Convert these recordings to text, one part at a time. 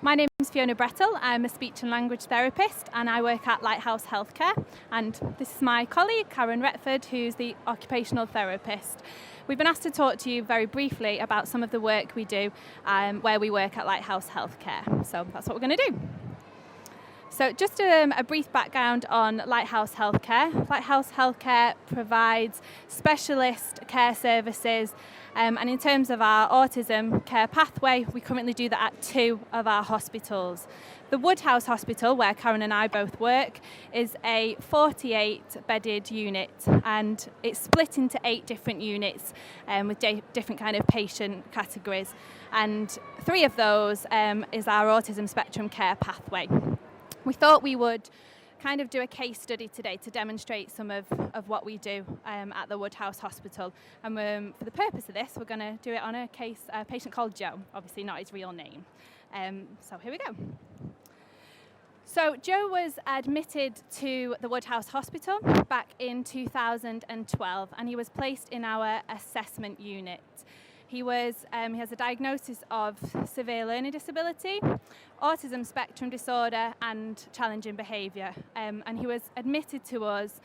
My name is Fiona Brettell. I'm a speech and language therapist and I work at Lighthouse Healthcare. And this is my colleague, Karen Retford, who's the occupational therapist. We've been asked to talk to you very briefly about some of the work we do where we work at Lighthouse Healthcare. So that's what we're going to do. So just a brief background on Lighthouse Healthcare. Lighthouse Healthcare provides specialist care services and in terms of our autism care pathway, we currently do that at 2 of our hospitals. The Woodhouse Hospital, where Karen and I both work, is a 48-bedded unit and it's split into 8 different units with different kind of patient categories. And 3 of those is our autism spectrum care pathway. We thought we would kind of do a case study today to demonstrate some of what we do at the Woodhouse Hospital. And for the purpose of this, we're going to do it on a patient called Joe, obviously not his real name. So here we go. So Joe was admitted to the Woodhouse Hospital back in 2012 and he was placed in our assessment unit. He has a diagnosis of severe learning disability, autism spectrum disorder and challenging behaviour. And he was admitted to us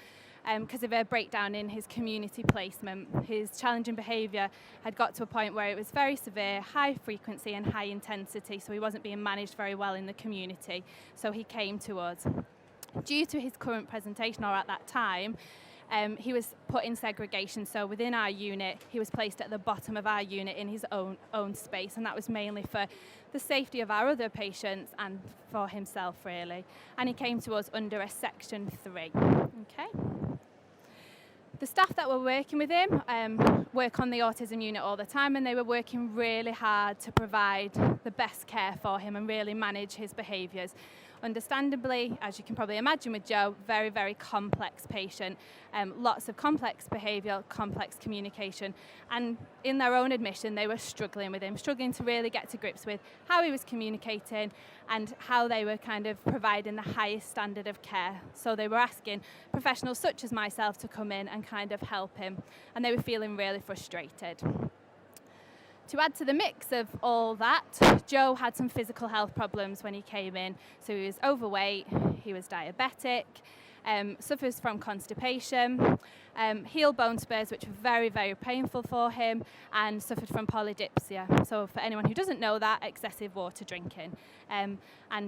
because of a breakdown in his community placement. His challenging behaviour had got to a point where it was very severe, high frequency and high intensity, so he wasn't being managed very well in the community. So he came to us. Due to his current presentation, or at that time, he was put in segregation, so within our unit he was placed at the bottom of our unit in his own space, and that was mainly for the safety of our other patients and for himself really. And he came to us under a section 3. Okay. The staff that were working with him work on the autism unit all the time, and they were working really hard to provide the best care for him and really manage his behaviours. Understandably, as you can probably imagine with Joe, very, very complex patient, lots of complex behaviour, complex communication, and in their own admission they were struggling with him, struggling to really get to grips with how he was communicating and how they were kind of providing the highest standard of care. So they were asking professionals such as myself to come in and kind of help him, and they were feeling really frustrated. To add to the mix of all that, Joe had some physical health problems when he came in. So he was overweight, he was diabetic, suffers from constipation, heel bone spurs, which were very, very painful for him, and suffered from polydipsia. So for anyone who doesn't know that, excessive water drinking. And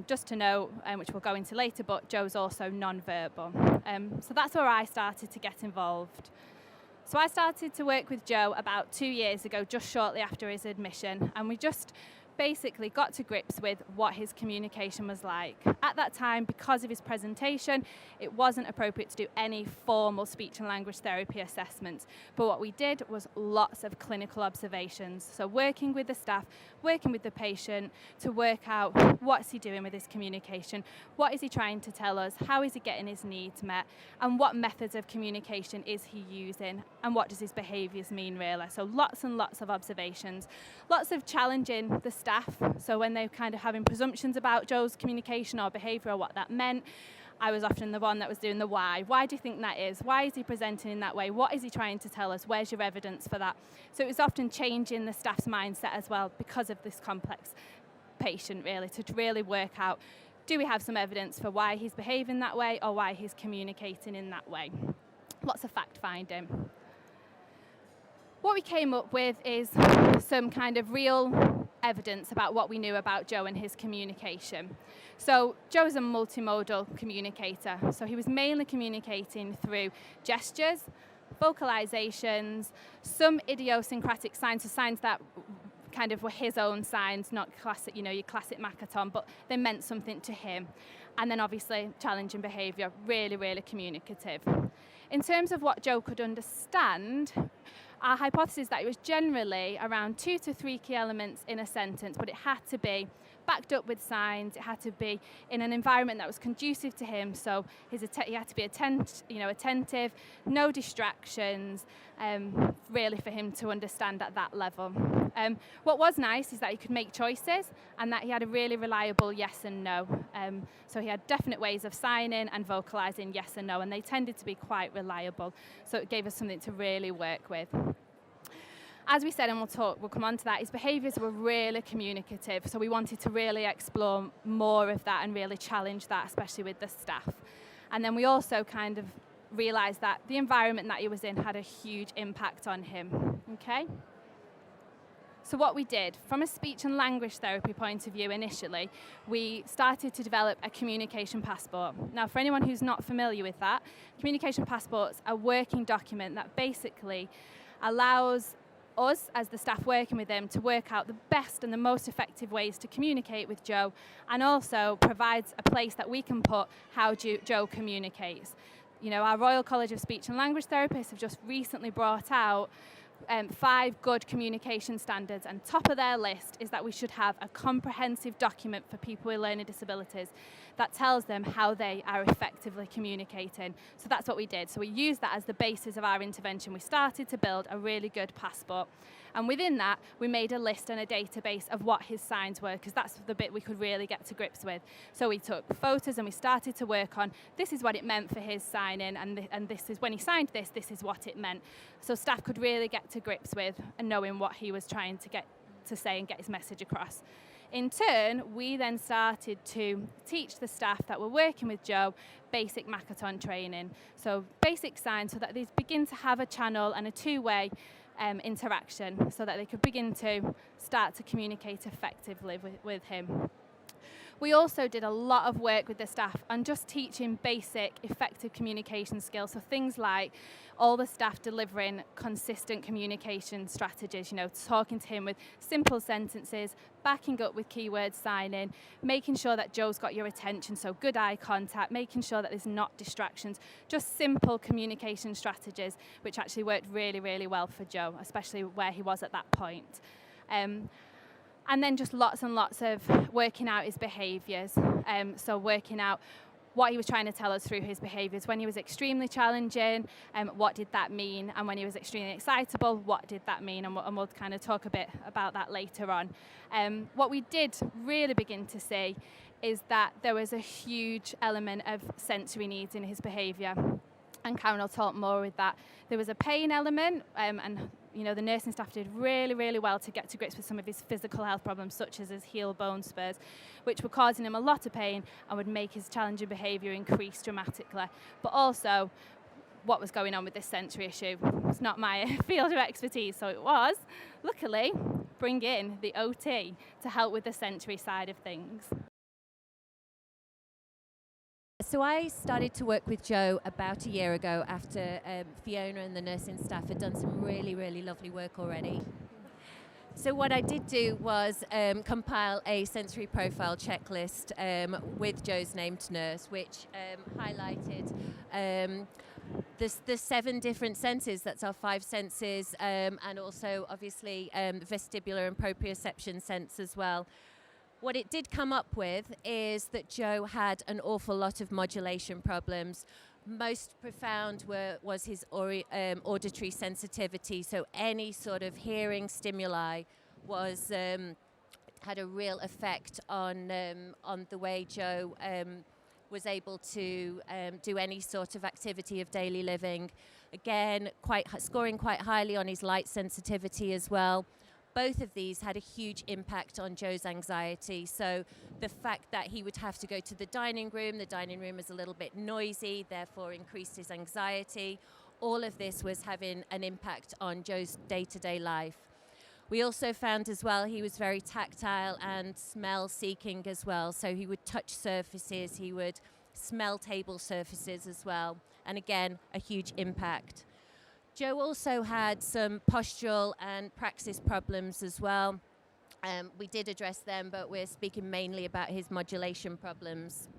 just to know, which we'll go into later, but Joe's also non-verbal. So that's where I started to get involved. So I started to work with Joe about 2 years ago, just shortly after his admission, and we just basically got to grips with what his communication was like. At that time, because of his presentation, it wasn't appropriate to do any formal speech and language therapy assessments, but what we did was lots of clinical observations. So working with the staff, working with the patient to work out what's he doing with his communication, what is he trying to tell us, how is he getting his needs met, and what methods of communication is he using, and what does his behaviours mean really. So lots and lots of observations, lots of challenging the staff. So when they're kind of having presumptions about Joe's communication or behaviour or what that meant, I was often the one that was doing the why. Why do you think that is? Why is he presenting in that way? What is he trying to tell us? Where's your evidence for that? So it was often changing the staff's mindset as well because of this complex patient really, to really work out, do we have some evidence for why he's behaving that way or why he's communicating in that way? Lots of fact finding. What we came up with is some kind of real evidence about what we knew about Joe and his communication. So Joe is a multimodal communicator, so he was mainly communicating through gestures, vocalizations, some idiosyncratic signs, so signs that kind of were his own signs, not classic, your classic Makaton, but they meant something to him. And then obviously challenging behaviour, really, really communicative. In terms of what Joe could understand, our hypothesis is that it was generally around 2 to 3 key elements in a sentence, but it had to be backed up with signs. It had to be in an environment that was conducive to him. So he had to be attentive, no distractions, really for him to understand at that level. What was nice is that he could make choices and that he had a really reliable yes and no. So he had definite ways of signing and vocalising yes and no, and they tended to be quite reliable. So it gave us something to really work with. as we said, and we'll come on to that, his behaviours were really communicative. So we wanted to really explore more of that and really challenge that, especially with the staff. And then we also kind of realised that the environment that he was in had a huge impact on him. Okay? So what we did, from a speech and language therapy point of view initially, we started to develop a communication passport. Now, for anyone who's not familiar with that, communication passport's a working document that basically allows us, as the staff working with him, to work out the best and the most effective ways to communicate with Joe, and also provides a place that we can put how Joe communicates. You know, our Royal College of Speech and Language Therapists have just recently brought out 5 good communication standards, and top of their list is that we should have a comprehensive document for people with learning disabilities that tells them how they are effectively communicating. So that's what we did. So we used that as the basis of our intervention. We started to build a really good passport, and within that we made a list and a database of what his signs were, because that's the bit we could really get to grips with. So we took photos and we started to work on, this is what it meant for his signing, and this is when he signed this is what it meant. So staff could really get to grips with and knowing what he was trying to get to say and get his message across. In turn, we then started to teach the staff that were working with Joe basic Makaton training. So basic signs, so that they begin to have a channel and a two-way interaction, so that they could begin to start to communicate effectively with him. We also did a lot of work with the staff on just teaching basic, effective communication skills. So things like all the staff delivering consistent communication strategies, you know, talking to him with simple sentences, backing up with keyword signing, making sure that Joe's got your attention, so good eye contact, making sure that there's not distractions, just simple communication strategies, which actually worked really, really well for Joe, especially where he was at that point. And then just lots and lots of working out his behaviours. So working out what he was trying to tell us through his behaviours. When he was extremely challenging, what did that mean? And when he was extremely excitable, what did that mean? And we'll kind of talk a bit about that later on. What we did really begin to see is that there was a huge element of sensory needs in his behaviour. And Karen will talk more with that. There was a pain element, and you know, the nursing staff did really, really well to get to grips with some of his physical health problems, such as his heel bone spurs, which were causing him a lot of pain and would make his challenging behaviour increase dramatically. But also, what was going on with this sensory issue? It's not my field of expertise, so it was, luckily, bring in the OT to help with the sensory side of things. So I started to work with Joe about a year ago after Fiona and the nursing staff had done some really, really lovely work already. So what I did do was compile a sensory profile checklist with Joe's named nurse, which highlighted the 7 different senses. That's our 5 senses, and also obviously vestibular and proprioception sense as well. What it did come up with is that Joe had an awful lot of modulation problems. Most profound was his auditory sensitivity, so any sort of hearing stimuli was had a real effect on the way Joe was able to do any sort of activity of daily living. Again, scoring quite highly on his light sensitivity as well. Both of these had a huge impact on Joe's anxiety. So the fact that he would have to go to the dining room is a little bit noisy, therefore increased his anxiety. All of this was having an impact on Joe's day-to-day life. We also found as well he was very tactile and smell-seeking as well. So he would touch surfaces, he would smell table surfaces as well. And again, a huge impact. Joe also had some postural and praxis problems as well. We did address them, but we're speaking mainly about his modulation problems.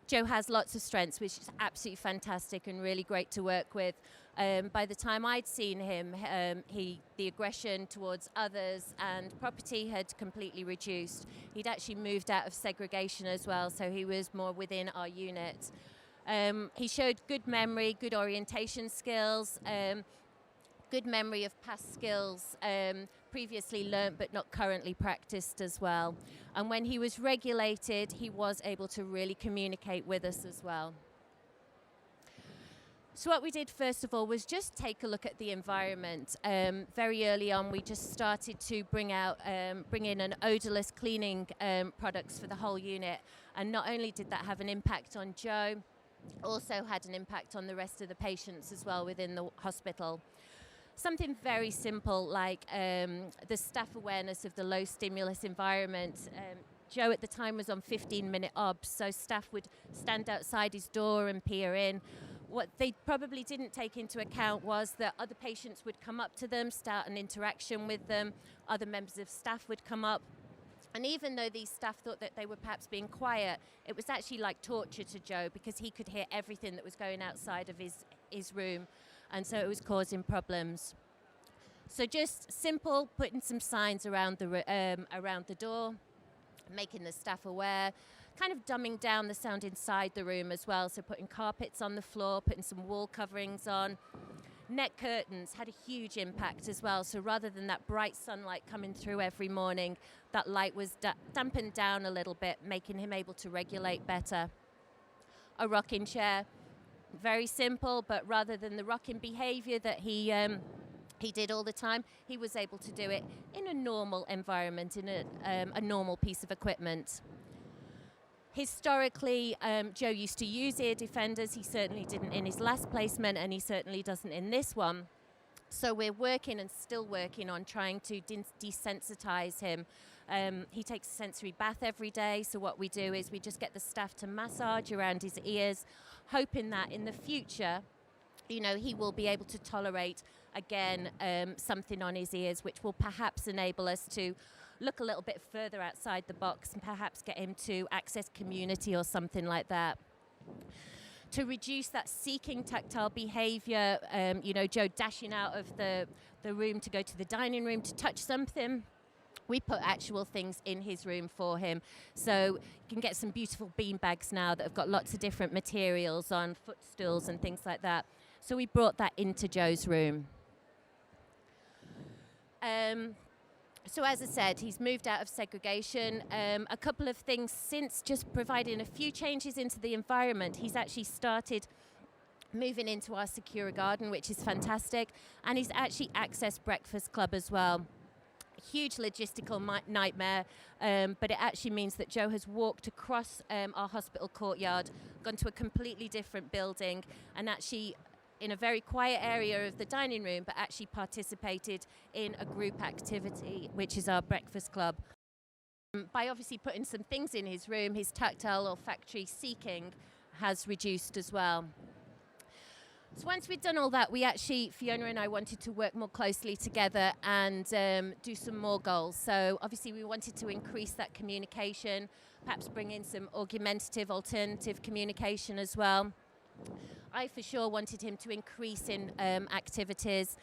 Joe has lots of strengths, which is absolutely fantastic and really great to work with. By the time I'd seen him, the aggression towards others and property had completely reduced. He'd actually moved out of segregation as well, so he was more within our unit. He showed good memory, good orientation skills, good memory of past skills previously learnt but not currently practiced as well. And when he was regulated, he was able to really communicate with us as well. So what we did first of all was just take a look at the environment. Very early on, we just started to bring in an odourless cleaning products for the whole unit. And not only did that have an impact on Joe, also had an impact on the rest of the patients as well within the hospital. Something very simple like the staff awareness of the low stimulus environment. Joe at the time was on 15-minute obs, so staff would stand outside his door and peer in. What they probably didn't take into account was that other patients would come up to them, start an interaction with them, other members of staff would come up. And even though these staff thought that they were perhaps being quiet, it was actually like torture to Joe because he could hear everything that was going outside of his room. And so it was causing problems. So just simple, putting some signs around the door, making the staff aware, kind of dumbing down the sound inside the room as well. So putting carpets on the floor, putting some wall coverings on. Net curtains had a huge impact as well. So rather than that bright sunlight coming through every morning, that light was dampened down a little bit, making him able to regulate better. A rocking chair, very simple, but rather than the rocking behavior that he did all the time, he was able to do it in a normal environment, in a normal piece of equipment. Historically, Joe used to use ear defenders. He certainly didn't in his last placement, and he certainly doesn't in this one. So we're working and still working on trying to desensitize him. He takes a sensory bath every day, so what we do is we just get the staff to massage around his ears, hoping that in the future, you know, he will be able to tolerate, again, something on his ears, which will perhaps enable us to look a little bit further outside the box and perhaps get him to access community or something like that. To reduce that seeking tactile behavior, you know, Joe dashing out of the room to go to the dining room to touch something, we put actual things in his room for him. So you can get some beautiful bean bags now that have got lots of different materials on, footstools and things like that. So we brought that into Joe's room. So as I said, he's moved out of segregation. A couple of things since, just providing a few changes into the environment. He's actually started moving into our secure garden, which is fantastic. And he's actually accessed Breakfast Club as well. Huge logistical nightmare, but it actually means that Joe has walked across our hospital courtyard, gone to a completely different building, and actually in a very quiet area of the dining room, but actually participated in a group activity, which is our Breakfast Club. By obviously putting some things in his room, his tactile olfactory seeking has reduced as well. So once we'd done all that, Fiona and I wanted to work more closely together and do some more goals. So obviously we wanted to increase that communication, perhaps bring in some augmentative, alternative communication as well. I for sure wanted him to increase in activities,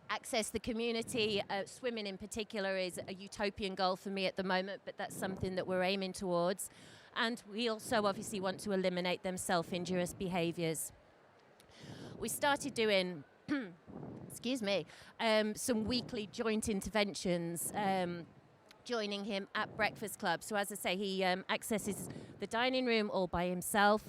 access the community. Swimming in particular is a utopian goal for me at the moment, but that's something that we're aiming towards. And we also obviously want to eliminate them self-injurious behaviours. We started doing, excuse me, some weekly joint interventions, joining him at Breakfast Club. So as I say, he accesses the dining room all by himself.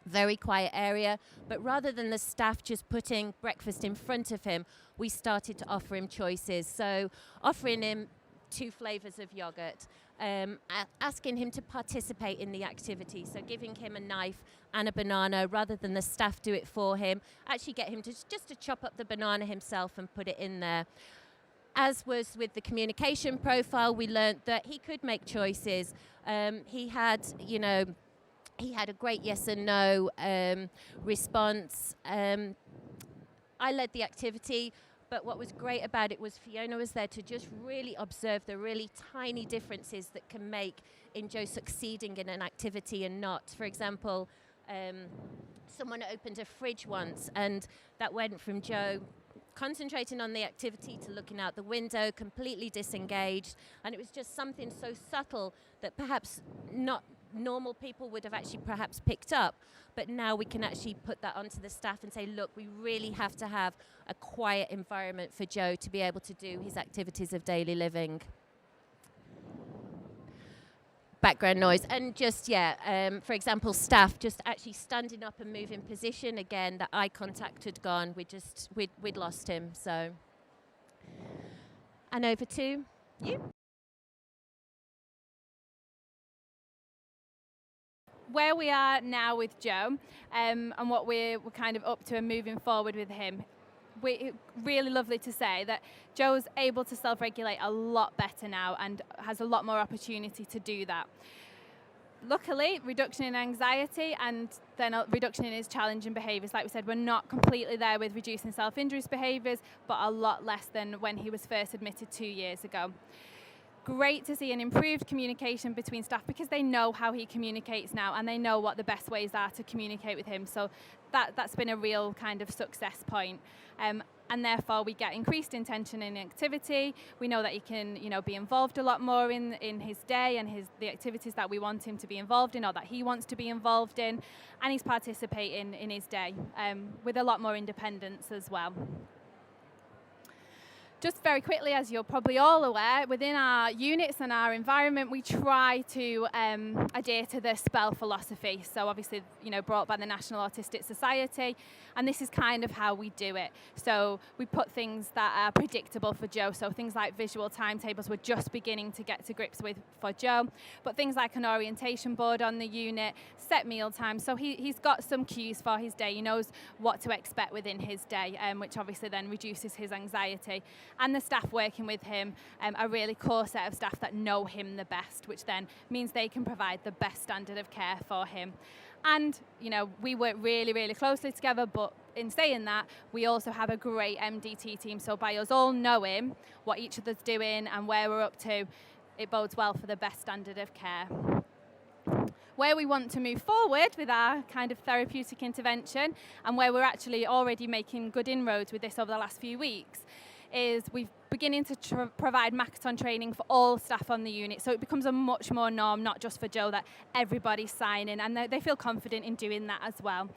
Very quiet area, but rather than the staff just putting breakfast in front of him, we started to offer him choices. So offering him 2 flavours of yogurt, asking him to participate in the activity, so giving him a knife and a banana rather than the staff do it for him, actually get him to just to chop up the banana himself and put it in there. As was with the communication profile, we learned that he could make choices. He had a great yes and no response. I led the activity, but what was great about it was Fiona was there to just really observe the really tiny differences that can make in Joe succeeding in an activity and not. For example, someone opened a fridge once, and that went from Joe concentrating on the activity to looking out the window, completely disengaged, and it was just something so subtle that perhaps not normal people would have actually perhaps picked up, but now we can actually put that onto the staff and say, look, we really have to have a quiet environment for Joe to be able to do his activities of daily living. background noise. And just, for example, staff just actually standing up and moving position. Again, that eye contact had gone. We'd lost him. So, and over to you. Where we are now with Joe and what we're kind of up to and moving forward with him, it's really lovely to say that Joe's able to self-regulate a lot better now and has a lot more opportunity to do that. Luckily, reduction in anxiety and then a reduction in his challenging behaviours. Like we said, we're not completely there with reducing self-injurious behaviours, but a lot less than when he was first admitted 2 years ago. Great to see an improved communication between staff because they know how he communicates now and they know what the best ways are to communicate with him. So that's been a real kind of success point. And therefore we get increased intention in activity. We know that he can, be involved a lot more in his day and the activities that we want him to be involved in or that he wants to be involved in. And he's participating in his day with a lot more independence as well. Just very quickly, as you're probably all aware, within our units and our environment, we try to adhere to the SPELL philosophy. So obviously, brought by the National Autistic Society, and this is kind of how we do it. So we put things that are predictable for Joe. So things like visual timetables we're just beginning to get to grips with for Joe, but things like an orientation board on the unit, set meal times. So he's got some cues for his day. He knows what to expect within his day, which obviously then reduces his anxiety. And the staff working with him are really core set of staff that know him the best, which then means they can provide the best standard of care for him. And, we work really, really closely together, but in saying that, we also have a great MDT team. So by us all knowing what each other's doing and where we're up to, it bodes well for the best standard of care. Where we want to move forward with our kind of therapeutic intervention and where we're actually already making good inroads with this over the last few weeks is we're beginning to provide Makaton training for all staff on the unit. So it becomes a much more norm, not just for Joe, that everybody's signing and they feel confident in doing that as well.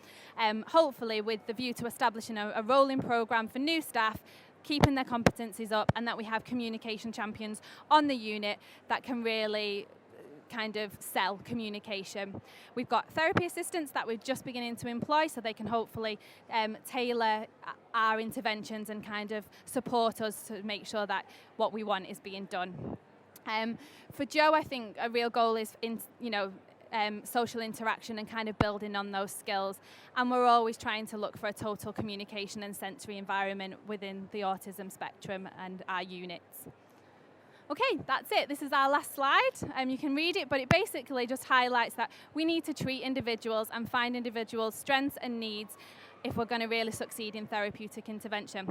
Hopefully with the view to establishing a rolling programme for new staff, keeping their competencies up, and that we have communication champions on the unit that can really kind of sell communication. We've got therapy assistants that we're just beginning to employ, so they can hopefully tailor our interventions and kind of support us to make sure that what we want is being done. For Joe, I think a real goal is social interaction and kind of building on those skills. And we're always trying to look for a total communication and sensory environment within the autism spectrum and our units. Okay, that's it. This is our last slide. You can read it, but it basically just highlights that we need to treat individuals and find individuals' strengths and needs if we're going to really succeed in therapeutic intervention.